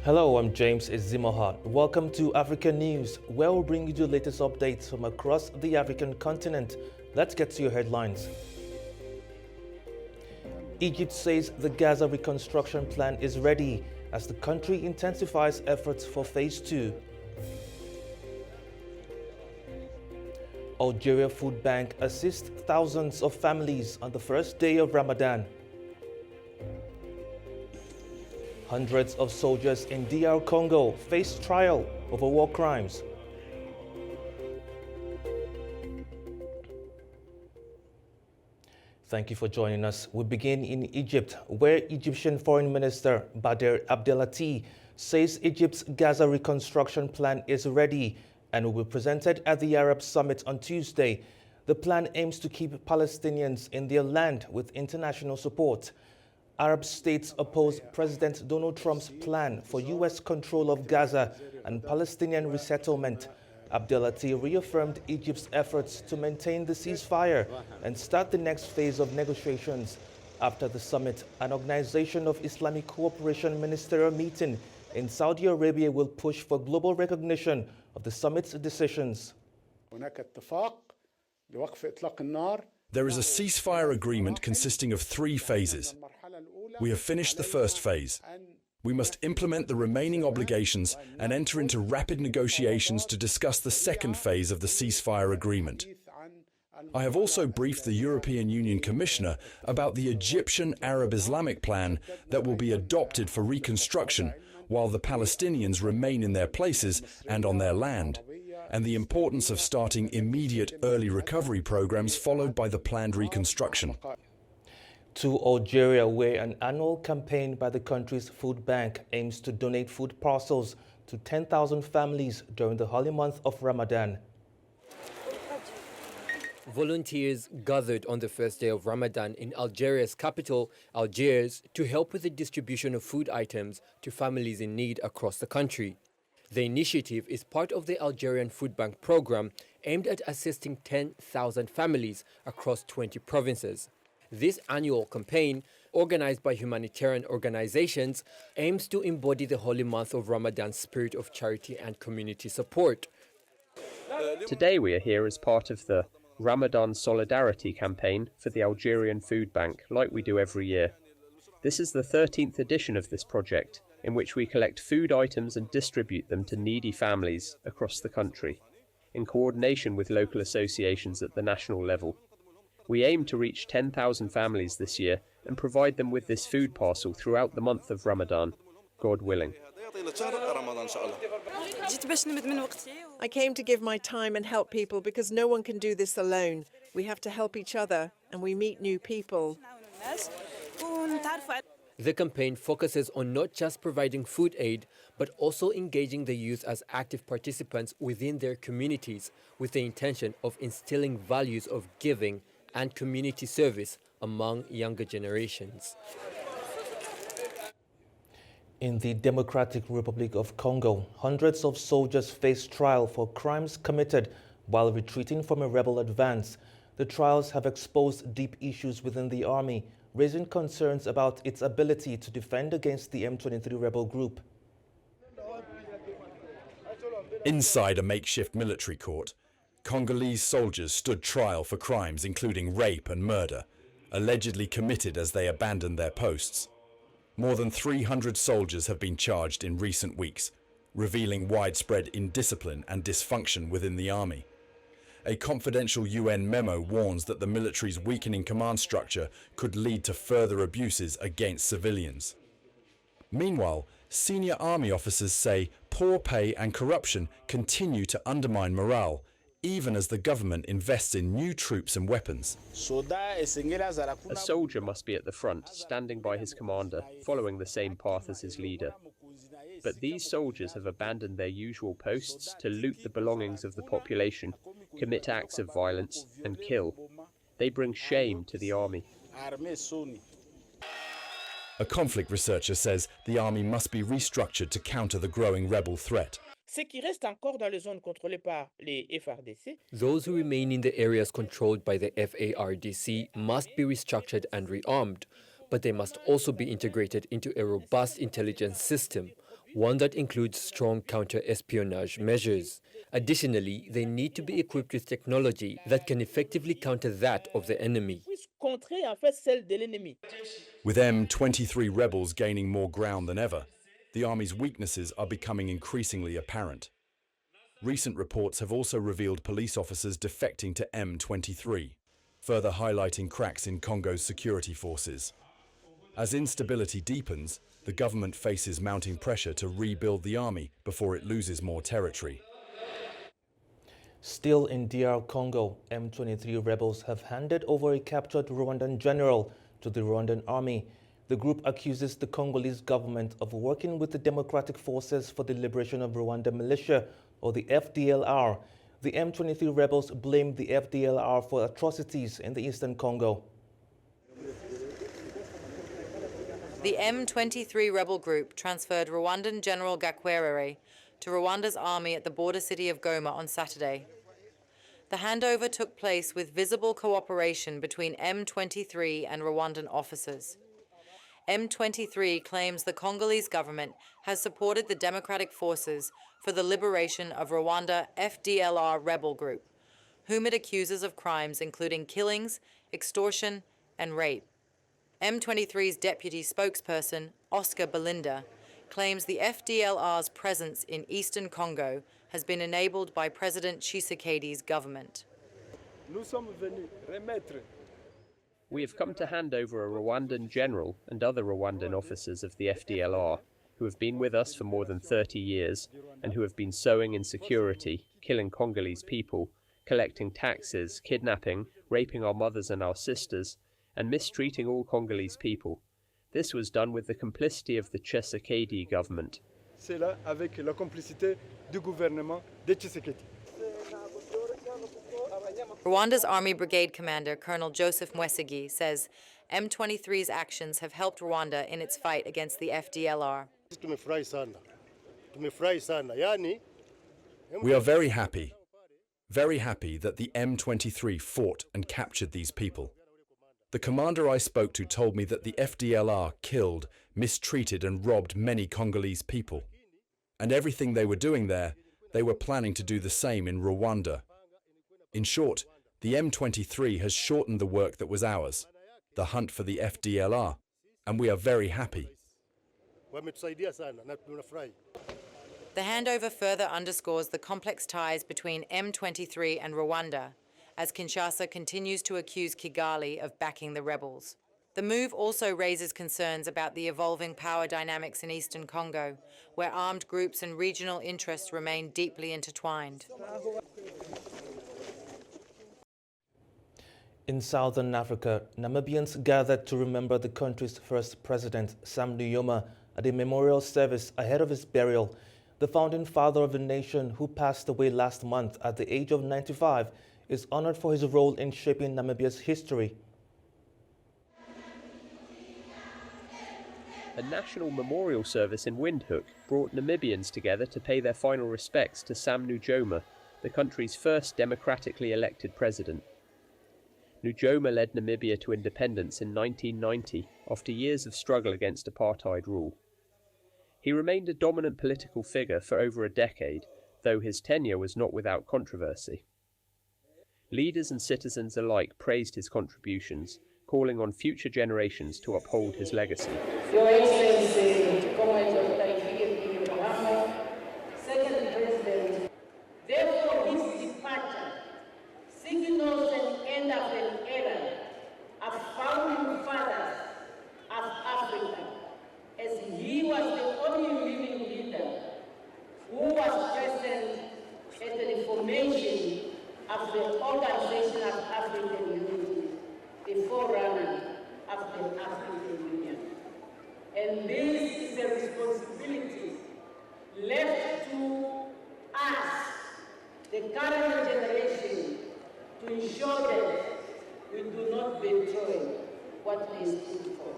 Hello, I'm James Ezimoha. Welcome to African News, where we'll bring you the latest updates from across the African continent. Let's get to your headlines. Egypt says the Gaza reconstruction plan is ready as the country intensifies efforts for Phase 2. Algeria Food Bank assists thousands of families on the first day of Ramadan. Hundreds of soldiers in DR Congo face trial over war crimes. Thank you for joining us. We begin in Egypt, where Egyptian Foreign Minister Badr Abdelati says Egypt's Gaza reconstruction plan is ready and will be presented at the Arab Summit on Tuesday. The plan aims to keep Palestinians in their land with international support. Arab states oppose President Donald Trump's plan for U.S. control of Gaza and Palestinian resettlement. Abdelati reaffirmed Egypt's efforts to maintain the ceasefire and start the next phase of negotiations. After the summit, an Organization of Islamic Cooperation ministerial meeting in Saudi Arabia will push for global recognition of the summit's decisions. There is a ceasefire agreement consisting of 3 phases. We have finished the first phase. We must implement the remaining obligations and enter into rapid negotiations to discuss the second phase of the ceasefire agreement. I have also briefed the European Union Commissioner about the Egyptian Arab Islamic plan that will be adopted for reconstruction while the Palestinians remain in their places and on their land, and the importance of starting immediate early recovery programs followed by the planned reconstruction. To Algeria, where an annual campaign by the country's food bank aims to donate food parcels to 10,000 families during the holy month of Ramadan. Volunteers gathered on the first day of Ramadan in Algeria's capital, Algiers, to help with the distribution of food items to families in need across the country. The initiative is part of the Algerian Food Bank program aimed at assisting 10,000 families across 20 provinces. This annual campaign, organized by humanitarian organizations, aims to embody the holy month of Ramadan's spirit of charity and community support. Today we are here as part of the Ramadan Solidarity campaign for the Algerian Food Bank, like we do every year. This is the 13th edition of this project, in which we collect food items and distribute them to needy families across the country, in coordination with local associations at the national level. We aim to reach 10,000 families this year and provide them with this food parcel throughout the month of Ramadan, God willing. I came to give my time and help people because no one can do this alone. We have to help each other and we meet new people. The campaign focuses on not just providing food aid, but also engaging the youth as active participants within their communities with the intention of instilling values of giving and community service among younger generations. In the Democratic Republic of Congo, hundreds of soldiers face trial for crimes committed while retreating from a rebel advance. The trials have exposed deep issues within the army, raising concerns about its ability to defend against the M23 rebel group. Inside a makeshift military court, Congolese soldiers stood trial for crimes including rape and murder, allegedly committed as they abandoned their posts. More than 300 soldiers have been charged in recent weeks, revealing widespread indiscipline and dysfunction within the army. A confidential UN memo warns that the military's weakening command structure could lead to further abuses against civilians. Meanwhile, senior army officers say poor pay and corruption continue to undermine morale, even as the government invests in new troops and weapons. A soldier must be at the front, standing by his commander, following the same path as his leader. But these soldiers have abandoned their usual posts to loot the belongings of the population, commit acts of violence, and kill. They bring shame to the army. A conflict researcher says the army must be restructured to counter the growing rebel threat. Those who remain in the areas controlled by the FARDC must be restructured and rearmed, but they must also be integrated into a robust intelligence system, one that includes strong counter-espionage measures. Additionally, they need to be equipped with technology that can effectively counter that of the enemy. With M23 rebels gaining more ground than ever, the army's weaknesses are becoming increasingly apparent. Recent reports have also revealed police officers defecting to M23, further highlighting cracks in Congo's security forces. As instability deepens, the government faces mounting pressure to rebuild the army before it loses more territory. Still in DR Congo, M23 rebels have handed over a captured Rwandan general to the Rwandan army. The group accuses the Congolese government of working with the Democratic Forces for the Liberation of Rwanda Militia, or the FDLR. The M23 rebels blame the FDLR for atrocities in the eastern Congo. The M23 rebel group transferred Rwandan General Gakwerere to Rwanda's army at the border city of Goma on Saturday. The handover took place with visible cooperation between M23 and Rwandan officers. M23 claims the Congolese government has supported the Democratic Forces for the Liberation of Rwanda FDLR rebel group, whom it accuses of crimes including killings, extortion, and rape. M23's deputy spokesperson, Oscar Belinda, claims the FDLR's presence in eastern Congo has been enabled by President Tshisekedi's government. We have come to hand over a Rwandan general and other Rwandan officers of the FDLR who have been with us for more than 30 years and who have been sowing insecurity, killing Congolese people, collecting taxes, kidnapping, raping our mothers and our sisters, and mistreating all Congolese people. This was done with the complicity of the Tshisekedi government. C'est là avec la complicité du gouvernement de Tshisekedi. Rwanda's Army Brigade Commander, Colonel Joseph Mwesigi, says M23's actions have helped Rwanda in its fight against the FDLR. We are very happy that the M23 fought and captured these people. The commander I spoke to told me that the FDLR killed, mistreated and robbed many Congolese people. And everything they were doing there, they were planning to do the same in Rwanda. In short, the M23 has shortened the work that was ours, the hunt for the FDLR, and we are very happy. The handover further underscores the complex ties between M23 and Rwanda, as Kinshasa continues to accuse Kigali of backing the rebels. The move also raises concerns about the evolving power dynamics in eastern Congo, where armed groups and regional interests remain deeply intertwined. In southern Africa, Namibians gathered to remember the country's first president, Sam Nujoma, at a memorial service ahead of his burial. The founding father of the nation, who passed away last month at the age of 95, is honored for his role in shaping Namibia's history. A national memorial service in Windhoek brought Namibians together to pay their final respects to Sam Nujoma, the country's first democratically elected president. Nujoma led Namibia to independence in 1990 after years of struggle against apartheid rule. He remained a dominant political figure for over a decade, though his tenure was not without controversy. Leaders and citizens alike praised his contributions, calling on future generations to uphold his legacy. Your Excellency, Second President, therefore his departure signals an end of an era of founding fathers of Africa, as he was the only living leader who was present at the formation of the Organization of African Unity, the forerunner of the African Union. And this is a responsibility left to us, the current generation, to ensure that we do not betray what we stood for.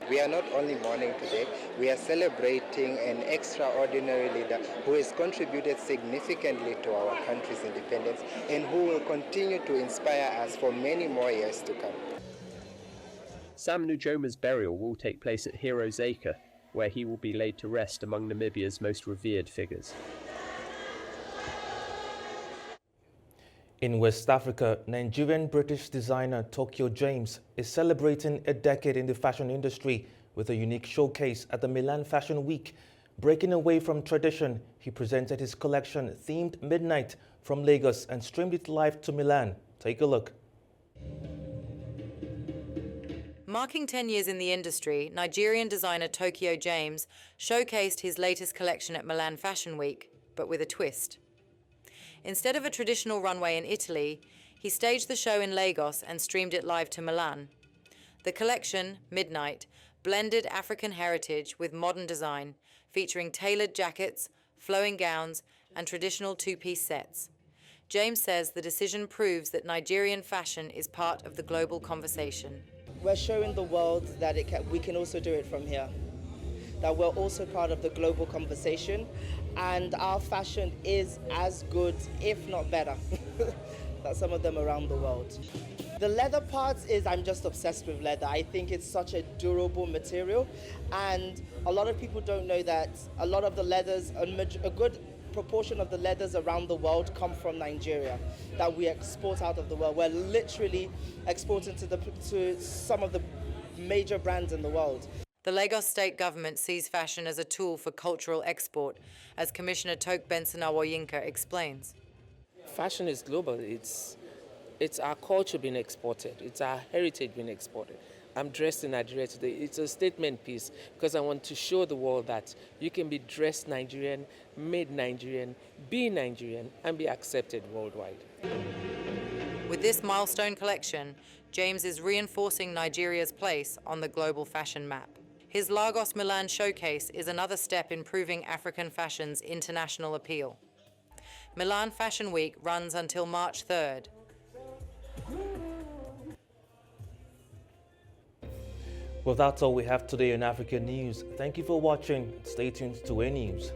We are not only mourning today, we are celebrating an extraordinary leader who has contributed significantly to our country's independence and who will continue to inspire us for many more years to come. Sam Nujoma's burial will take place at Heroes Acre, where he will be laid to rest among Namibia's most revered figures. In West Africa, Nigerian-British designer Tokyo James is celebrating a decade in the fashion industry with a unique showcase at the Milan Fashion Week. Breaking away from tradition, he presented his collection themed Midnight from Lagos and streamed it live to Milan. Take a look. Marking 10 years in the industry, Nigerian designer Tokyo James showcased his latest collection at Milan Fashion Week, but with a twist. Instead of a traditional runway in Italy, he staged the show in Lagos and streamed it live to Milan. The collection, Midnight, blended African heritage with modern design, featuring tailored jackets, flowing gowns, and traditional two-piece sets. James says the decision proves that Nigerian fashion is part of the global conversation. We're showing the world that we can also do it from here, that we're also part of the global conversation, and our fashion is as good, if not better, than some of them around the world. The leather parts is, I'm just obsessed with leather. I think it's such a durable material, and a lot of people don't know that a lot of the leathers, a good proportion of the leathers around the world come from Nigeria, that we export out of the world. We're literally exporting to some of the major brands in the world. The Lagos state government sees fashion as a tool for cultural export, as Commissioner Toke Benson-Awoyinka explains. Fashion is global. It's our culture being exported. It's our heritage being exported. I'm dressed in Nigeria today. It's a statement piece because I want to show the world that you can be dressed Nigerian, made Nigerian, be Nigerian, and be accepted worldwide. With this milestone collection, James is reinforcing Nigeria's place on the global fashion map. His Lagos Milan showcase is another step in proving African fashion's international appeal. Milan Fashion Week runs until March 3rd. Well, that's all we have today on African News. Thank you for watching. Stay tuned to AnewZ.